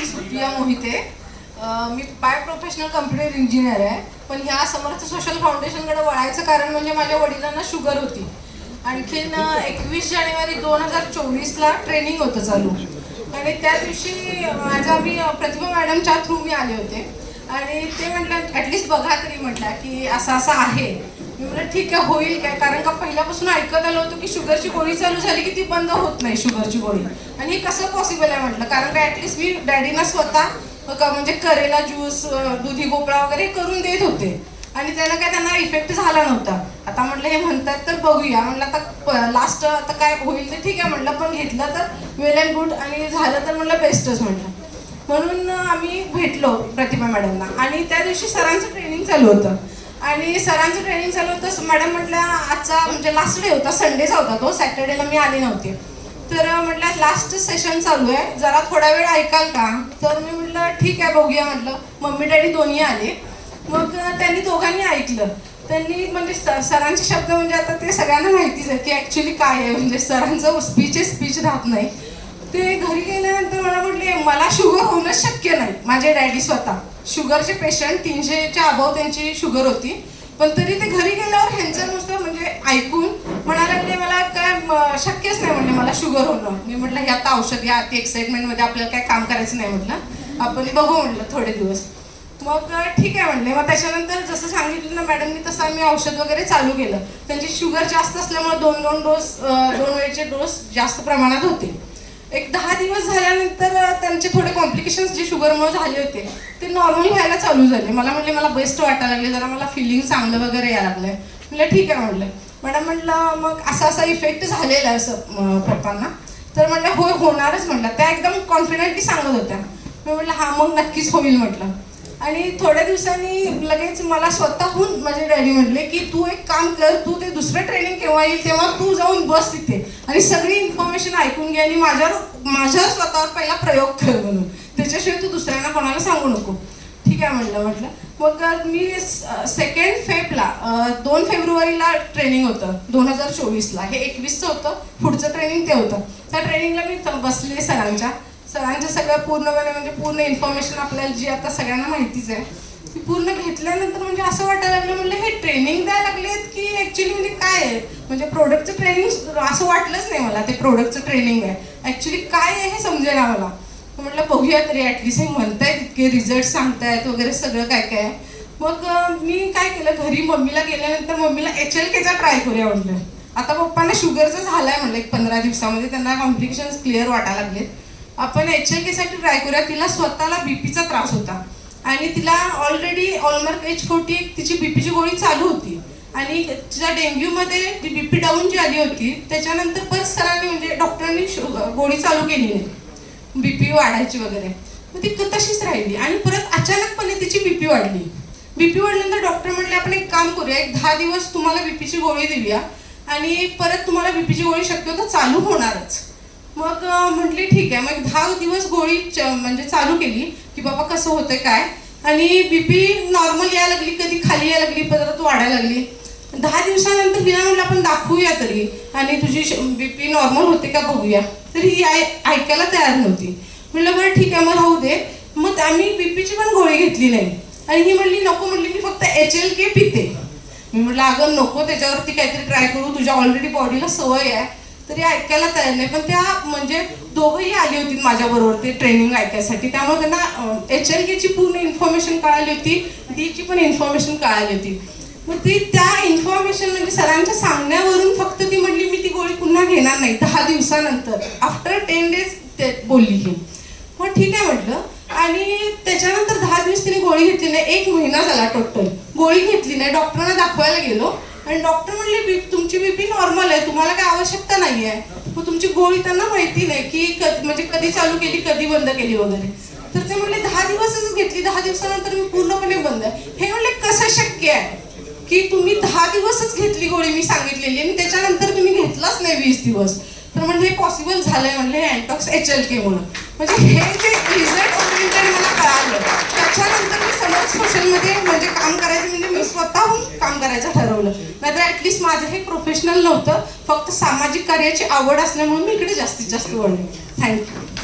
Supriya Mohite. Me by professional computer engineer आहे. पण ह्या समर्थ सोशल फाउंडेशनकडे वळायचं कारण म्हणजे माझ्या वडिलांना शुगर होती. आणखीन 21 जानेवारी 2024ला ट्रेनिंग होतं चालू. आणि त्या दिवशी मी प्रतिभा मॅडमच्या थ्रू मी आले होते. आणि ते म्हटलं ॲटलिस्ट बघा तरी म्हटलं की असं असं आहे. मी म्हटलं ठीक आहे होईल काय, कारण का पहिल्यापासून ऐकत आलं होतं की शुगरची गोळी चालू झाली की ती बंद होत नाही शुगरची गोळी. आणि हे कसं पॉसिबल आहे म्हटलं, कारण का ॲटलिस्ट मी डॅडीना स्वतः म्हणजे करेला ज्यूस, दुधी भोपळा वगैरे करून देत होते आणि त्यानं काय त्यांना इफेक्ट झाला नव्हता. आता म्हटलं हे म्हणतात तर बघूया. म्हटलं आता लास्ट आता काय होईल तर ठीक आहे म्हटलं, पण घेतलं तर वेल अँड गुड आणि झालं तर म्हटलं बेस्टच म्हटलं. म्हणून आम्ही भेटलो प्रतिभा मॅडमना. आणि त्या दिवशी सरांचं ट्रेनिंग चालू होतं. आणि सरांचं ट्रेनिंग चालू होतं. मॅडम म्हटलं आजचा म्हणजे लास्ट डे होता, संडेचा होता तो, सॅटर्डेला मी आले नव्हते. तर म्हटलं लास्ट सेशन चालू आहे, जरा थोडा वेळ ऐकाल का. तर मी म्हटलं ठीक आहे बघूया म्हटलं. मम्मी डॅडी दोन्ही आले. मग त्यांनी दोघांनी ऐकलं. त्यांनी म्हणजे सरांचे शब्द म्हणजे आता ते सगळ्यांना माहितीच आहे की ॲक्च्युली काय आहे. म्हणजे सरांचं स्पीच राहत नाही. ते घरी गेल्यानंतर मला म्हटले मला शुगर होणं शक्य नाही. माझे डॅडी स्वतः शुगरचे पेशंट, 300च्या अबाव त्यांची शुगर होती. पण तरी ते घरी गेल्यावर ह्यांचं नुसतं म्हणजे ऐकून म्हणायला लागले मला काय शक्यच नाही म्हणजे मला शुगर होणं. मी म्हटलं हे आता औषध या अति एक्साइटमेंटमध्ये आपल्याला काय काम करायचं नाही म्हटलं, आपण बघू म्हटलं थोडे दिवस. मग ठीक आहे म्हणले. मग त्याच्यानंतर जसं सांगितलं ना मॅडमनी तसं आम्ही औषध वगैरे चालू केलं. त्यांची शुगर जास्त असल्यामुळे 2 वेळचे डोस जास्त प्रमाणात होते. एक 10 दिवस झाल्यानंतर त्यांचे थोडे कॉम्प्लिकेशन्स जे शुगरमुळे झाले होते ते नॉर्मल व्हायला चालू झाले. मला म्हटले मला बेस्ट वाटायला लागले, जरा मला फिलिंग चांगलं वगैरे यायला लागलं. म्हटलं ठीक आहे म्हटलं. मॅडम म्हटलं मग असा इफेक्ट झालेला आहे असं पप्पांना. तर म्हटलं होय होणारच म्हटलं. त्या एकदम कॉन्फिडेंटली सांगत होत्या. मी म्हटलं हां मग नक्कीच होईल म्हटलं. आणि थोड्या दिवसांनी लगेच मला स्वतःहून माझे डॅडी म्हटले की तू एक काम कर, तू ते दुसरं ट्रेनिंग केव्हा येईल तेव्हा तू जाऊन बस तिथे आणि सगळी इन्फॉर्मेशन ऐकून घे आणि माझ्या स्वतःवर पहिला प्रयोग कर म्हणून. त्याच्याशिवाय तू दुसऱ्यांना कोणाला सांगू नको. ठीक आहे म्हटलं. मग मी 2 फेब्रुवारीला 2 फेब्रुवारीला ट्रेनिंग होतं 2024ला. हे 21चं होतं. पुढचं ट्रेनिंग ते होतं. त्या ट्रेनिंगला मी बसले सरांच्या सगळं पूर्णपणे म्हणजे पूर्ण इन्फॉर्मेशन आपल्याला जी आता सगळ्यांना माहितीच आहे ती पूर्ण घेतल्यानंतर म्हणजे असं वाटायला लागलं म्हटलं हे ट्रेनिंग द्यायला लागलेत की ॲक्च्युली म्हणजे काय आहे. म्हणजे प्रोडक्टचं ट्रेनिंग असं वाटलंच नाही मला ते प्रोडक्टचं ट्रेनिंग आहे. ॲक्च्युली काय आहे हे समजेना मला. म्हटलं बघूया तरी ॲटलिस्ट हे म्हणतायत इतके रिझल्ट सांगतायत वगैरे सगळं काय काय. मग मी काय केलं घरी मम्मीला गेल्यानंतर मम्मीला HLKचा ट्राय करूया म्हटलं. आता पप्पांना शुगरचं झालं आहे म्हटलं एक 15 दिवसामध्ये त्यांना कॉम्प्लिकेशन्स क्लिअर वाटायला लागलेत. आपण HLKसाठी ट्राय करूया. तिला स्वतःला बीपीचा त्रास होता आणि तिला ऑलरेडी ऑलमार्क H40 तिची बीपीची गोळी चालू होती. आणि तिच्या डेंग्यूमध्ये ती बीपी डाऊन जी आली होती त्याच्यानंतर परत सरांनी म्हणजे डॉक्टरांनी गोळी चालू केली नाही बीपी वाढायची वगैरे. मग ती तशीच राहिली आणि परत अचानकपणे तिची बीपी वाढली. बीपी वाढल्यानंतर डॉक्टर म्हटले आपण एक काम करूया, एक 10 दिवस तुम्हाला बीपीची गोळी देऊया आणि परत तुम्हाला बीपीची गोळी शक्यतो चालू होणारच. मग म्हटली ठीक आहे. मग 10 दिवस गोळी म्हणजे चालू केली की बाबा कसं होतंय काय. आणि बीपी नॉर्मल यायला लागली, कधी खाली यायला लागली, परत वाढायला लागली. 10 दिवसानंतर तिला म्हटलं आपण दाखवूया तरी आणि तुझी बीपी नॉर्मल होते का बघूया. तरी ही ऐकायला तयार नव्हती. म्हटलं बरं ठीक आहे मग राहू दे. मग आम्ही बीपीची पण गोळी घेतली नाही आणि ही म्हणली नको, म्हणली मी फक्त HLK पिते. मी म्हटलं अगं नको, त्याच्यावरती काहीतरी ट्राय करू, तुझ्या ऑलरेडी बॉडीला सवय आहे. तरी ऐकायला तयार नाही. पण त्या म्हणजे दोघंही आली होती माझ्याबरोबर ते ट्रेनिंग ऐकायसाठी. त्यामुळे त्यांना HLKची पूर्ण इन्फॉर्मेशन कळाली होती, Dची पण इन्फॉर्मेशन कळाली होती. मग ती त्या इन्फॉर्मेशन म्हणजे सरांच्या सांगण्यावरून फक्त ती म्हटली मी ती गोळी पुन्हा घेणार नाही 10 दिवसानंतर. आफ्टर 10 डेज ते बोलली की. मग ठीक आहे म्हटलं. आणि त्याच्यानंतर 10 दिवस तिने गोळी घेतली नाही. 1 महिना झाला टोटल गोळी घेतली नाही. डॉक्टरांना दाखवायला गेलो आणि डॉक्टर म्हणले तुमची बीपी नॉर्मल आहे, तुम्हाला काय आवश्यकता नाही आहे. मग तुमची गोळी त्यांना माहिती नाही की म्हणजे कधी चालू केली कधी बंद केली वगैरे. तर ते म्हणले 10 दिवसच घेतली, 10 दिवसानंतर मी पूर्णपणे बंद. हे म्हणले कसं शक्य आहे की तुम्ही 10 दिवसच घेतली गोळी मी सांगितलेली आणि त्याच्यानंतर तुम्ही घेतलाच नाही 20 दिवस. तर म्हणजे हे पॉसिबल झालंय म्हणले अँटॉक्स HLK म्हणून. म्हणजे हे जे रिझल्ट ओरिएंटेड मला कळालं त्याच्यानंतर मी समर्थ सोशलमध्ये म्हणजे काम करायचं म्हणजे मी स्वतःहून काम करायचं ठरवलं. नाहीतर ॲटलिस्ट माझं हे प्रोफेशनल नव्हतं, फक्त सामाजिक कार्याची आवड असल्यामुळे मी इकडे जास्तीत जास्त वळले. थँक्यू.